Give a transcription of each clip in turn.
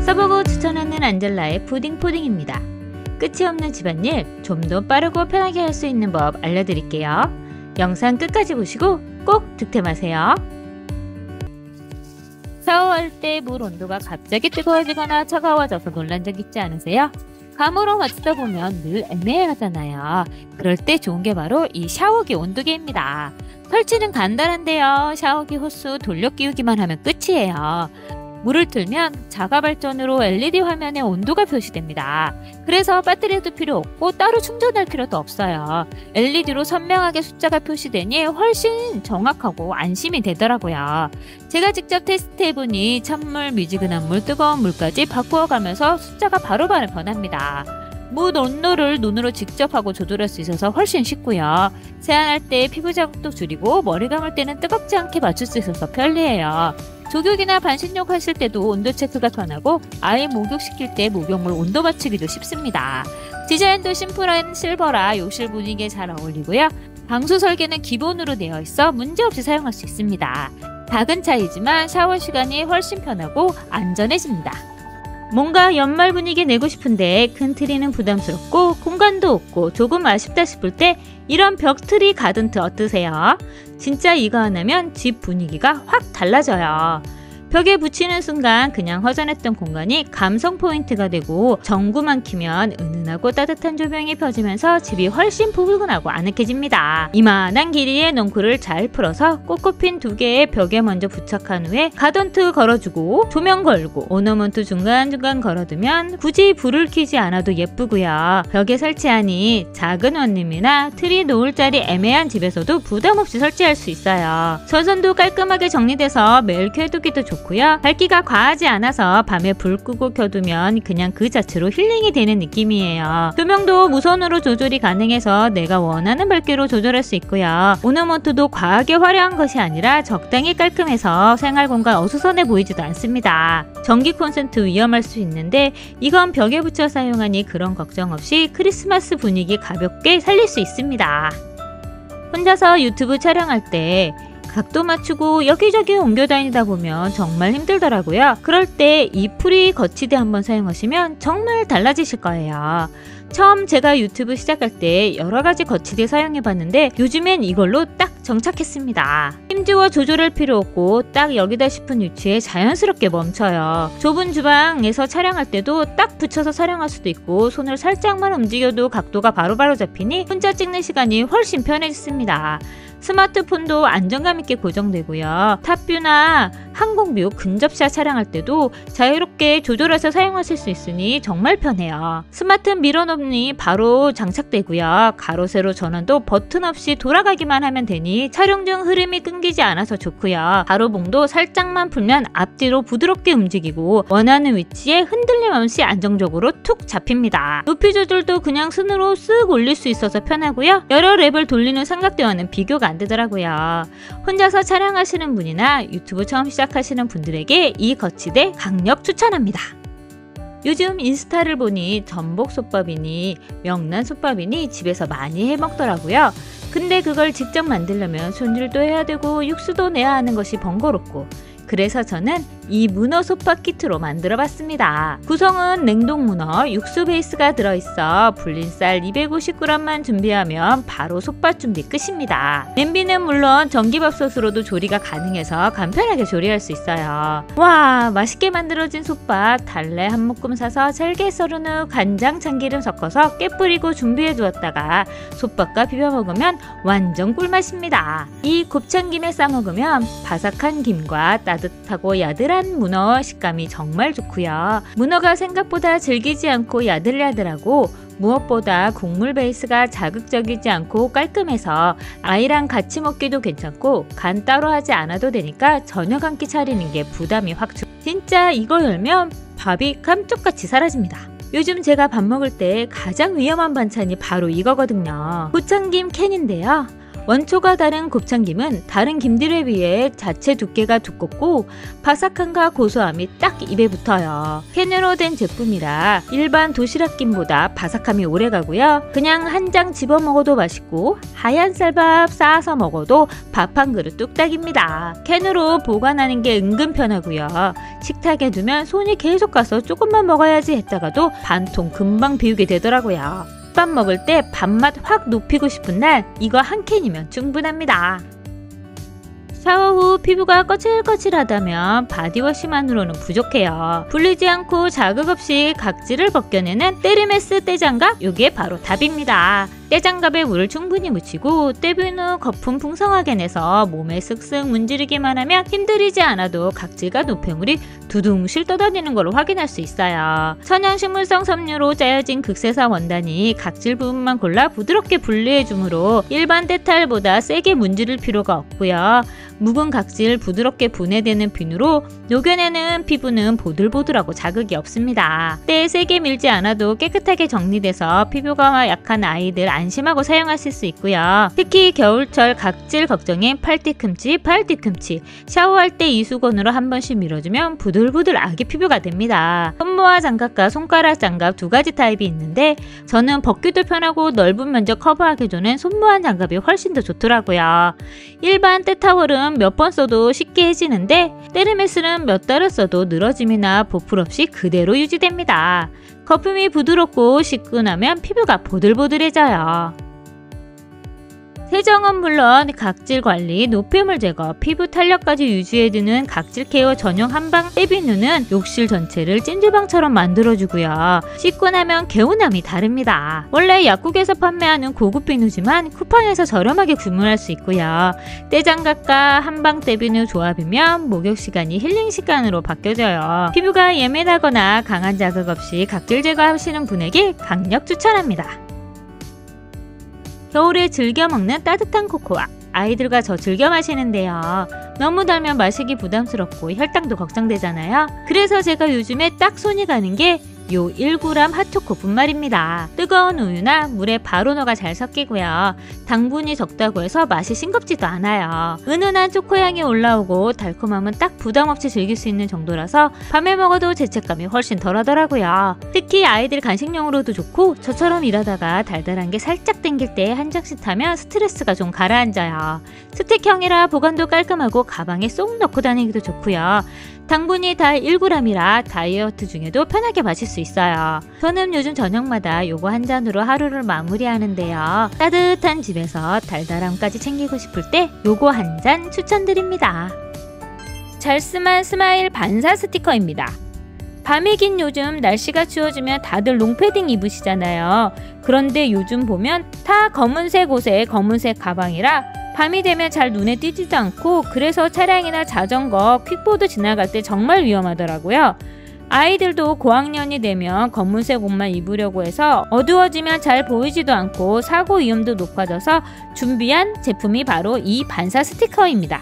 써보고 추천하는 안젤라의 푸딩입니다. 끝이 없는 집안일 좀 더 빠르고 편하게 할 수 있는 법 알려드릴게요. 영상 끝까지 보시고 꼭 득템하세요. 샤워할 때 물 온도가 갑자기 뜨거워지거나 차가워져서 놀란 적 있지 않으세요? 감으로 맞추다 보면 늘 애매하잖아요. 그럴 때 좋은 게 바로 이 샤워기 온도계입니다. 설치는 간단한데요. 샤워기 호스 돌려 끼우기만 하면 끝이에요. 물을 틀면 자가 발전으로 LED 화면에 온도가 표시됩니다. 그래서 배터리도 필요 없고 따로 충전할 필요도 없어요. LED로 선명하게 숫자가 표시되니 훨씬 정확하고 안심이 되더라고요. 제가 직접 테스트해보니 찬물, 미지근한 물, 뜨거운 물까지 바꾸어가면서 숫자가 바로바로 변합니다. 물 온도를 눈으로 직접 하고 조절할 수 있어서 훨씬 쉽고요. 세안할 때 피부 자극도 줄이고 머리 감을 때는 뜨겁지 않게 맞출 수 있어서 편리해요. 조격이나 반신욕 하실 때도 온도 체크가 편하고 아이 목욕시킬 때 목욕물 온도 맞추기도 쉽습니다. 디자인도 심플한 실버라 욕실 분위기에 잘 어울리고요. 방수 설계는 기본으로 되어 있어 문제없이 사용할 수 있습니다. 작은 차이지만 샤워 시간이 훨씬 편하고 안전해집니다. 뭔가 연말 분위기 내고 싶은데 큰 트리는 부담스럽고 공간도 없고 조금 아쉽다 싶을 때 이런 벽트리 가든트 어떠세요? 진짜 이거 하나면 집 분위기가 확 달라져요. 벽에 붙이는 순간 그냥 허전했던 공간이 감성 포인트가 되고 전구만 키면 은은하고 따뜻한 조명이 펴지면서 집이 훨씬 포근하고 아늑해집니다. 이만한 길이의 넝쿨을 잘 풀어서 꽃꽃핀 2개의 벽에 먼저 부착한 후에 가던트 걸어주고 조명 걸고 오너먼트 중간중간 걸어두면 굳이 불을 켜지 않아도 예쁘고요. 벽에 설치하니 작은 원룸이나 트리 놓을 자리 애매한 집에서도 부담없이 설치할 수 있어요. 전선도 깔끔하게 정리돼서 매일 켜두기도 좋고요. 밝기가 과하지 않아서 밤에 불 끄고 켜두면 그냥 그 자체로 힐링이 되는 느낌이에요. 조명도 무선으로 조절이 가능해서 내가 원하는 밝기로 조절할 수 있고요. 오너먼트도 과하게 화려한 것이 아니라 적당히 깔끔해서 생활공간 어수선해 보이지도 않습니다. 전기 콘센트 위험할 수 있는데 이건 벽에 붙여 사용하니 그런 걱정 없이 크리스마스 분위기 가볍게 살릴 수 있습니다. 혼자서 유튜브 촬영할 때 각도 맞추고 여기저기 옮겨 다니다 보면 정말 힘들더라고요. 그럴 때 이 프리 거치대 한번 사용하시면 정말 달라지실 거예요. 처음 제가 유튜브 시작할 때 여러가지 거치대 사용해봤는데 요즘엔 이걸로 딱 정착했습니다. 힘주어 조절할 필요 없고 딱 여기다 싶은 위치에 자연스럽게 멈춰요. 좁은 주방에서 촬영할 때도 딱 붙여서 촬영할 수도 있고 손을 살짝만 움직여도 각도가 바로바로 잡히니 혼자 찍는 시간이 훨씬 편해졌습니다. 스마트폰도 안정감 있게 고정되고요. 탑뷰나 항공뷰, 근접샷 촬영할 때도 자유롭게 조절해서 사용하실 수 있으니 정말 편해요. 스마트 미러놈이 바로 장착되고요. 가로 세로 전원도 버튼 없이 돌아가기만 하면 되니 촬영 중 흐름이 끊기지 않아서 좋고요. 가로봉도 살짝만 풀면 앞뒤로 부드럽게 움직이고 원하는 위치에 흔들림 없이 안정적으로 툭 잡힙니다. 높이 조절도 그냥 손으로 쓱 올릴 수 있어서 편하고요. 여러 랩을 돌리는 삼각대와는 비교가 안 되더라고요. 혼자서 촬영하시는 분이나 유튜브 처음 시작하시는 분들에게 이 거치대 강력 추천합니다. 요즘 인스타를 보니 전복솥밥이니 명란솥밥이니 집에서 많이 해먹더라고요. 근데 그걸 직접 만들려면 손질도 해야 되고 육수도 내야 하는 것이 번거롭고 그래서 저는 이 문어 솥밥 키트로 만들어 봤습니다. 구성은 냉동 문어, 육수 베이스가 들어있어 불린 쌀 250g만 준비하면 바로 솥밥 준비 끝입니다. 냄비는 물론 전기밥솥으로도 조리가 가능해서 간편하게 조리할 수 있어요. 와, 맛있게 만들어진 솥밥 달래 한 묶음 사서 잘게 썰은 후 간장, 참기름 섞어서 깨 뿌리고 준비해 두었다가 솥밥과 비벼 먹으면 완전 꿀맛입니다. 이 곱창김에 싸 먹으면 바삭한 김과 따뜻하고 야들한 문어 식감이 정말 좋고요. 문어가 생각보다 질기지 않고 야들야들하고 무엇보다 국물 베이스가 자극적이지 않고 깔끔해서 아이랑 같이 먹기도 괜찮고 간 따로 하지 않아도 되니까 저녁 한 끼 차리는 게 부담이 확 줄. 진짜 이거 열면 밥이 감쪽같이 사라집니다. 요즘 제가 밥 먹을 때 가장 위험한 반찬이 바로 이거거든요. 고창김 캔인데요. 원초가 다른 곱창김은 다른 김들에 비해 자체 두께가 두껍고 바삭함과 고소함이 딱 입에 붙어요. 캔으로 된 제품이라 일반 도시락김보다 바삭함이 오래가고요. 그냥 한 장 집어 먹어도 맛있고 하얀 쌀밥 쌓아서 먹어도 밥 한 그릇 뚝딱입니다. 캔으로 보관하는 게 은근 편하고요. 식탁에 두면 손이 계속 가서 조금만 먹어야지 했다가도 반통 금방 비우게 되더라고요. 밥 먹을 때 밥맛 확 높이고 싶은 날 이거 한 캔이면 충분합니다. 샤워 후 피부가 거칠거칠하다면 바디워시만으로는 부족해요. 불리지 않고 자극 없이 각질을 벗겨내는 테르메스 떼장갑, 요게 바로 답입니다. 떼장갑에 물을 충분히 묻히고 떼빈 후 거품 풍성하게 내서 몸에 쓱쓱 문지르기만 하면 힘들이지 않아도 각질과 노폐물이 두둥실 떠다니는 걸 확인할 수 있어요. 천연식물성 섬유로 짜여진 극세사 원단이 각질 부분만 골라 부드럽게 분리해주므로 일반 떼탈보다 세게 문지를 필요가 없고요. 묵은 각질 부드럽게 분해되는 비누로 녹여내는 피부는 보들보들하고 자극이 없습니다. 때에 세게 밀지 않아도 깨끗하게 정리돼서 피부가 약한 아이들 안심하고 사용하실 수 있고요. 특히 겨울철 각질 걱정인 팔뒤꿈치, 샤워할 때 이 수건으로 한 번씩 밀어주면 부들부들 아기 피부가 됩니다. 손모아 장갑과 손가락 장갑 두 가지 타입이 있는데 저는 벗기도 편하고 넓은 면적 커버하게 주는 손모아 장갑이 훨씬 더 좋더라고요. 일반 때타월은 몇 번 써도 쉽게 해지는데 테르메스는 몇 달을 써도 늘어짐이나 보풀 없이 그대로 유지됩니다. 거품이 부드럽고 씻고 나면 피부가 보들보들해져요. 세정은 물론 각질 관리, 노폐물 제거, 피부 탄력까지 유지해두는 각질 케어 전용 한방 떼비누는 욕실 전체를 찜질방처럼 만들어주고요. 씻고 나면 개운함이 다릅니다. 원래 약국에서 판매하는 고급 비누지만 쿠팡에서 저렴하게 주문할 수 있고요. 떼장갑과 한방 떼비누 조합이면 목욕 시간이 힐링 시간으로 바뀌어져요. 피부가 예민하거나 강한 자극 없이 각질 제거하시는 분에게 강력 추천합니다. 겨울에 즐겨 먹는 따뜻한 코코아, 아이들과 저 즐겨 마시는데요. 너무 달면 마시기 부담스럽고 혈당도 걱정되잖아요. 그래서 제가 요즘에 딱 손이 가는 게 요 1g 핫초코 분말입니다. 뜨거운 우유나 물에 바로 넣어가 잘 섞이고요. 당분이 적다고 해서 맛이 싱겁지도 않아요. 은은한 초코향이 올라오고 달콤함은 딱 부담없이 즐길 수 있는 정도라서 밤에 먹어도 죄책감이 훨씬 덜하더라고요. 특히 아이들 간식용으로도 좋고 저처럼 일하다가 달달한 게 살짝 땡길 때 한 장씩 타면 스트레스가 좀 가라앉아요. 스틱형이라 보관도 깔끔하고 가방에 쏙 넣고 다니기도 좋고요. 당분이 달 1g이라 다이어트 중에도 편하게 마실 수 있어요. 저는 요즘 저녁마다 요거 한 잔으로 하루를 마무리하는데요. 따뜻한 집에서 달달함까지 챙기고 싶을 때 요거 한 잔 추천드립니다. 잘스만 스마일 반사 스티커입니다. 밤이 긴 요즘 날씨가 추워지면 다들 롱패딩 입으시잖아요. 그런데 요즘 보면 다 검은색 옷에 검은색 가방이라 밤이 되면 잘 눈에 띄지도 않고 그래서 차량이나 자전거, 퀵보드 지나갈 때 정말 위험하더라고요. 아이들도 고학년이 되면 검은색 옷만 입으려고 해서 어두워지면 잘 보이지도 않고 사고 위험도 높아져서 준비한 제품이 바로 이 반사 스티커입니다.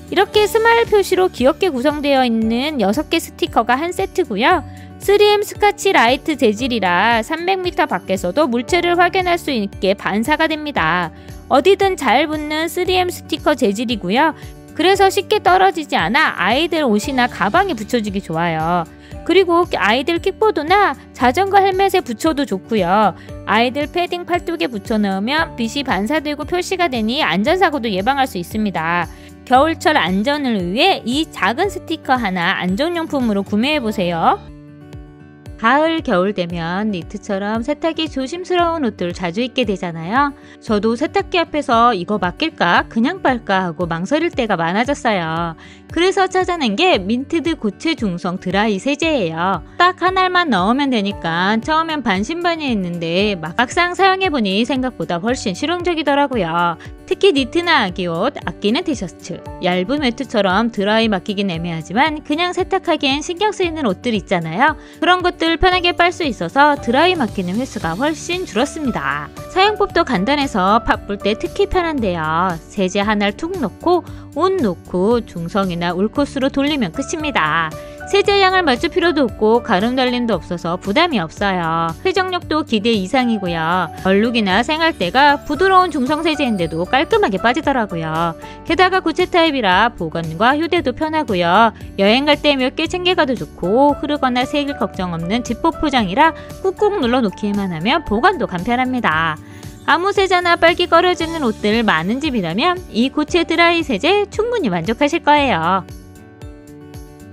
이렇게 스마일 표시로 귀엽게 구성되어 있는 6개 스티커가 한 세트고요. 3M 스카치 라이트 재질이라 300m 밖에서도 물체를 확인할 수 있게 반사가 됩니다. 어디든 잘 붙는 3M 스티커 재질이고요. 그래서 쉽게 떨어지지 않아 아이들 옷이나 가방에 붙여주기 좋아요. 그리고 아이들 킥보드나 자전거 헬멧에 붙여도 좋고요. 아이들 패딩 팔뚝에 붙여 넣으면 빛이 반사되고 표시가 되니 안전사고도 예방할 수 있습니다. 겨울철 안전을 위해 이 작은 스티커 하나 안전용품으로 구매해보세요. 가을, 겨울 되면 니트처럼 세탁이 조심스러운 옷들 자주 입게 되잖아요. 저도 세탁기 앞에서 이거 맡길까 그냥 빨까 하고 망설일 때가 많아졌어요. 그래서 찾아낸 게 민트드 고체 중성 드라이 세제예요. 딱 한 알만 넣으면 되니까 처음엔 반신반의했는데 막상 사용해보니 생각보다 훨씬 실용적이더라고요. 특히 니트나 아기옷, 아끼는 티셔츠, 얇은 외투처럼 드라이 맡기긴 애매하지만 그냥 세탁하기엔 신경 쓰이는 옷들 있잖아요. 그런 것들 편하게 빨 수 있어서 드라이 맡기는 횟수가 훨씬 줄었습니다. 사용법도 간단해서 바쁠 때 특히 편한데요. 세제 하나를 툭 넣고 옷 놓고 중성이나 울코스로 돌리면 끝입니다. 세제량을 맞출 필요도 없고 가름 달림도 없어서 부담이 없어요. 회전력도 기대 이상이고요. 얼룩이나 생활때가 부드러운 중성세제인데도 깔끔하게 빠지더라고요. 게다가 고체 타입이라 보관과 휴대도 편하고요. 여행 갈 때 몇 개 챙겨가도 좋고 흐르거나 새길 걱정 없는 지퍼 포장이라 꾹꾹 눌러 놓기만 하면 보관도 간편합니다. 아무 세제나 빨기 꺼려지는 옷들 많은 집이라면 이 고체 드라이 세제 충분히 만족하실 거예요.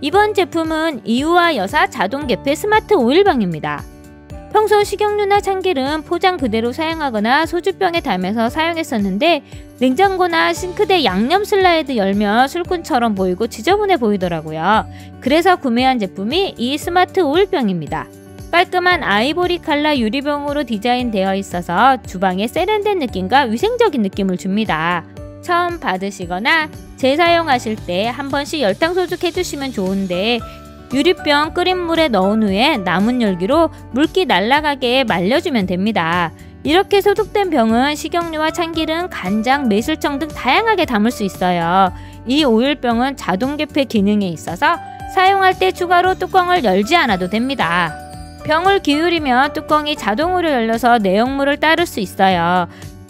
이번 제품은 이유와 여사 자동 개폐 스마트 오일병입니다. 평소 식용유나 참기름 포장 그대로 사용하거나 소주병에 담아서 사용했었는데 냉장고나 싱크대 양념 슬라이드 열면 술꾼처럼 보이고 지저분해 보이더라고요. 그래서 구매한 제품이 이 스마트 오일병입니다. 깔끔한 아이보리 칼라 유리병으로 디자인되어 있어서 주방에 세련된 느낌과 위생적인 느낌을 줍니다. 처음 받으시거나 재사용하실 때 한 번씩 열탕 소독해주시면 좋은데 유리병 끓인 물에 넣은 후에 남은 열기로 물기 날아가게 말려주면 됩니다. 이렇게 소독된 병은 식용유와 참기름, 간장, 매실청 등 다양하게 담을 수 있어요. 이 오일병은 자동 개폐 기능이 있어서 사용할 때 추가로 뚜껑을 열지 않아도 됩니다. 병을 기울이면 뚜껑이 자동으로 열려서 내용물을 따를 수 있어요.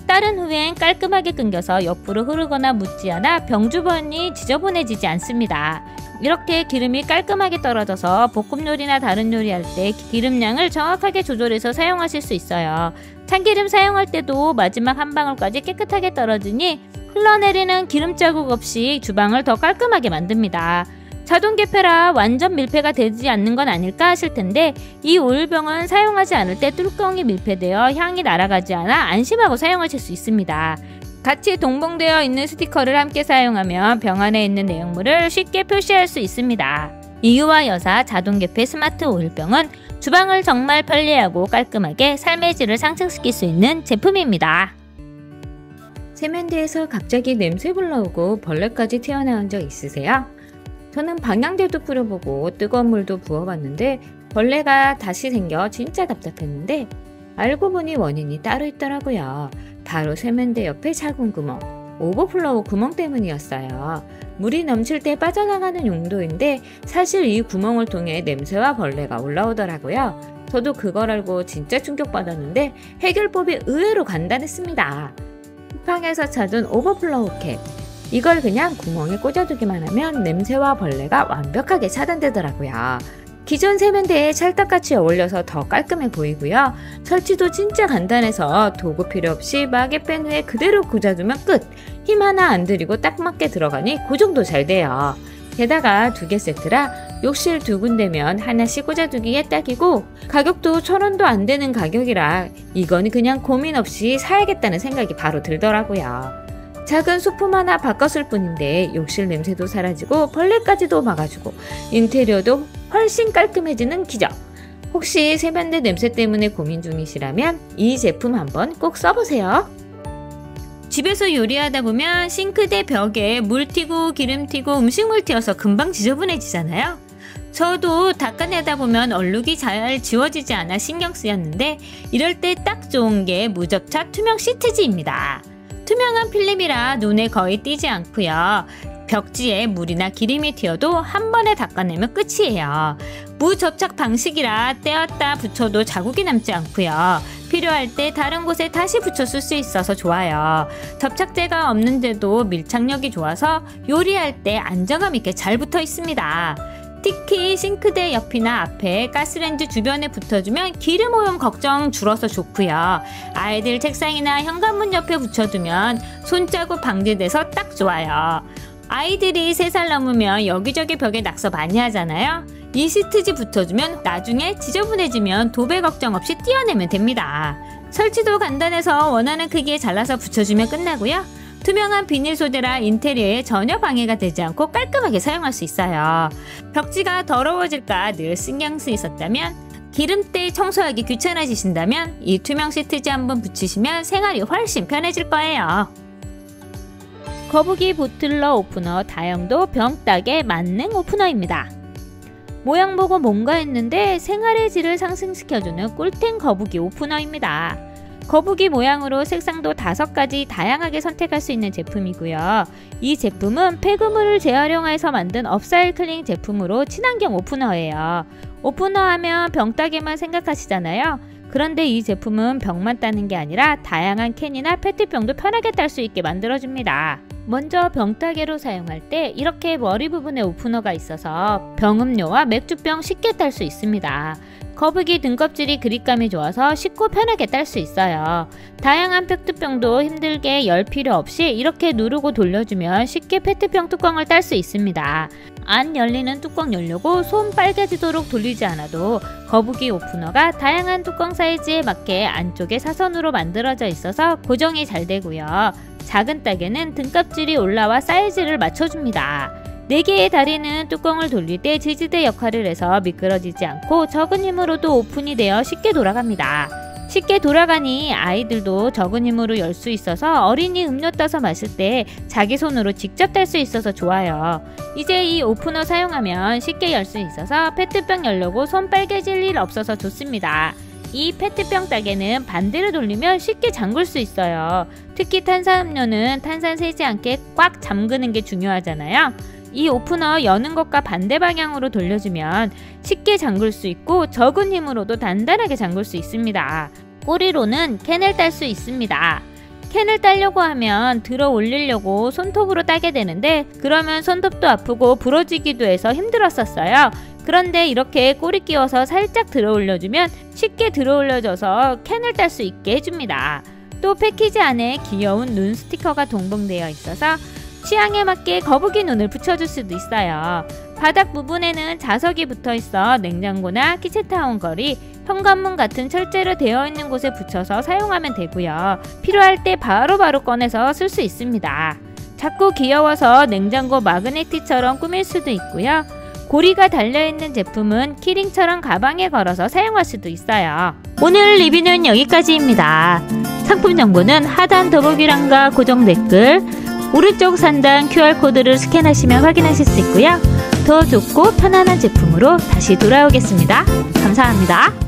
따른 후엔 깔끔하게 끊겨서 옆으로 흐르거나 묻지 않아 병 주변이 지저분해지지 않습니다. 이렇게 기름이 깔끔하게 떨어져서 볶음 요리나 다른 요리할 때 기름량을 정확하게 조절해서 사용하실 수 있어요. 참기름 사용할 때도 마지막 한 방울까지 깨끗하게 떨어지니 흘러내리는 기름 자국 없이 주방을 더 깔끔하게 만듭니다. 자동 개폐라 완전 밀폐가 되지 않는 건 아닐까 하실 텐데 이 오일병은 사용하지 않을 때 뚜껑이 밀폐되어 향이 날아가지 않아 안심하고 사용하실 수 있습니다. 같이 동봉되어 있는 스티커를 함께 사용하면 병 안에 있는 내용물을 쉽게 표시할 수 있습니다. 이유와 여사 자동 개폐 스마트 오일병은 주방을 정말 편리하고 깔끔하게 삶의 질을 상승시킬 수 있는 제품입니다. 세면대에서 갑자기 냄새 올라오고 벌레까지 튀어나온 적 있으세요? 저는 방향제도 뿌려보고 뜨거운 물도 부어봤는데 벌레가 다시 생겨 진짜 답답했는데 알고 보니 원인이 따로 있더라고요. 바로 세면대 옆에 작은 구멍, 오버플로우 구멍 때문이었어요. 물이 넘칠 때 빠져나가는 용도인데 사실 이 구멍을 통해 냄새와 벌레가 올라오더라고요. 저도 그걸 알고 진짜 충격받았는데 해결법이 의외로 간단했습니다. 쿠팡에서 찾은 오버플로우 캡. 이걸 그냥 구멍에 꽂아두기만 하면 냄새와 벌레가 완벽하게 차단되더라고요. 기존 세면대에 찰떡같이 어울려서 더 깔끔해 보이고요. 설치도 진짜 간단해서 도구 필요 없이 막에 뺀 후에 그대로 꽂아두면 끝! 힘 하나 안 들이고 딱 맞게 들어가니 그 정도 잘 돼요. 게다가 2개 세트라 욕실 2군데면 하나씩 꽂아두기에 딱이고 가격도 1,000원도 안 되는 가격이라 이건 그냥 고민 없이 사야겠다는 생각이 바로 들더라고요. 작은 소품 하나 바꿨을 뿐인데 욕실 냄새도 사라지고 벌레까지도 막아주고 인테리어도 훨씬 깔끔해지는 기적! 혹시 세면대 냄새 때문에 고민 중이시라면 이 제품 한번 꼭 써보세요. 집에서 요리하다 보면 싱크대 벽에 물 튀고 기름 튀고 음식물 튀어서 금방 지저분해지잖아요. 저도 닦아내다 보면 얼룩이 잘 지워지지 않아 신경 쓰였는데 이럴 때 딱 좋은 게 무접착 투명 시트지입니다. 투명한 필름이라 눈에 거의 띄지 않고요. 벽지에 물이나 기름이 튀어도 한 번에 닦아내면 끝이에요. 무접착 방식이라 떼었다 붙여도 자국이 남지 않고요. 필요할 때 다른 곳에 다시 붙여 쓸 수 있어서 좋아요. 접착제가 없는데도 밀착력이 좋아서 요리할 때 안정감 있게 잘 붙어 있습니다. 특히 싱크대 옆이나 앞에 가스레인지 주변에 붙어주면 기름 오염 걱정 줄어서 좋고요. 아이들 책상이나 현관문 옆에 붙여두면 손자국 방지돼서 딱 좋아요. 아이들이 3살 넘으면 여기저기 벽에 낙서 많이 하잖아요. 이 시트지 붙여주면 나중에 지저분해지면 도배 걱정 없이 떼어내면 됩니다. 설치도 간단해서 원하는 크기에 잘라서 붙여주면 끝나고요. 투명한 비닐 소재라 인테리어에 전혀 방해가 되지 않고 깔끔하게 사용할 수 있어요. 벽지가 더러워질까 늘 신경 쓰이셨다면 기름때 청소하기 귀찮아지신다면 이 투명 시트지 한번 붙이시면 생활이 훨씬 편해질 거예요. 거북이 보틀러 오프너 다용도 병딱에 만능 오프너입니다. 모양 보고 뭔가 했는데 생활의 질을 상승시켜주는 꿀템 거북이 오프너입니다. 거북이 모양으로 색상도 5가지 다양하게 선택할 수 있는 제품이고요. 이 제품은 폐기물을 재활용해서 만든 업사이클링 제품으로 친환경 오프너예요. 오프너 하면 병 따개만 생각하시잖아요. 그런데 이 제품은 병만 따는 게 아니라 다양한 캔이나 페트병도 편하게 딸 수 있게 만들어줍니다. 먼저 병따개로 사용할 때 이렇게 머리 부분에 오프너가 있어서 병음료와 맥주병 쉽게 딸 수 있습니다. 거북이 등껍질이 그립감이 좋아서 쉽고 편하게 딸 수 있어요. 다양한 페트병도 힘들게 열 필요 없이 이렇게 누르고 돌려주면 쉽게 페트병 뚜껑을 딸 수 있습니다. 안 열리는 뚜껑 열려고 손 빨개지도록 돌리지 않아도 거북이 오프너가 다양한 뚜껑 사이즈에 맞게 안쪽에 사선으로 만들어져 있어서 고정이 잘 되고요. 작은 따개는 등껍질이 올라와 사이즈를 맞춰줍니다. 4개의 다리는 뚜껑을 돌릴 때 지지대 역할을 해서 미끄러지지 않고 적은 힘으로도 오픈이 되어 쉽게 돌아갑니다. 쉽게 돌아가니 아이들도 적은 힘으로 열 수 있어서 어린이 음료 따서 마실 때 자기 손으로 직접 딸 수 있어서 좋아요. 이제 이 오프너 사용하면 쉽게 열 수 있어서 페트병 열려고 손 빨개질 일 없어서 좋습니다. 이 페트병 따개는 반대로 돌리면 쉽게 잠글 수 있어요. 특히 탄산음료는 탄산 새지 않게 꽉 잠그는 게 중요하잖아요. 이 오프너 여는 것과 반대 방향으로 돌려주면 쉽게 잠글 수 있고 적은 힘으로도 단단하게 잠글 수 있습니다. 꼬리로는 캔을 딸 수 있습니다. 캔을 따려고 하면 들어 올리려고 손톱으로 따게 되는데 그러면 손톱도 아프고 부러지기도 해서 힘들었었어요. 그런데 이렇게 꼬리 끼워서 살짝 들어 올려주면 쉽게 들어 올려져서 캔을 딸 수 있게 해줍니다. 또 패키지 안에 귀여운 눈 스티커가 동봉되어 있어서 취향에 맞게 거북이 눈을 붙여줄 수도 있어요. 바닥 부분에는 자석이 붙어 있어 냉장고나 키친타운 거리, 현관문 같은 철제로 되어 있는 곳에 붙여서 사용하면 되고요. 필요할 때 바로바로 꺼내서 쓸 수 있습니다. 작고 귀여워서 냉장고 마그네틱처럼 꾸밀 수도 있고요. 고리가 달려있는 제품은 키링처럼 가방에 걸어서 사용할 수도 있어요. 오늘 리뷰는 여기까지입니다. 상품 정보는 하단 더보기란과 고정 댓글, 오른쪽 상단 QR코드를 스캔하시면 확인하실 수 있고요. 더 좋고 편안한 제품으로 다시 돌아오겠습니다. 감사합니다.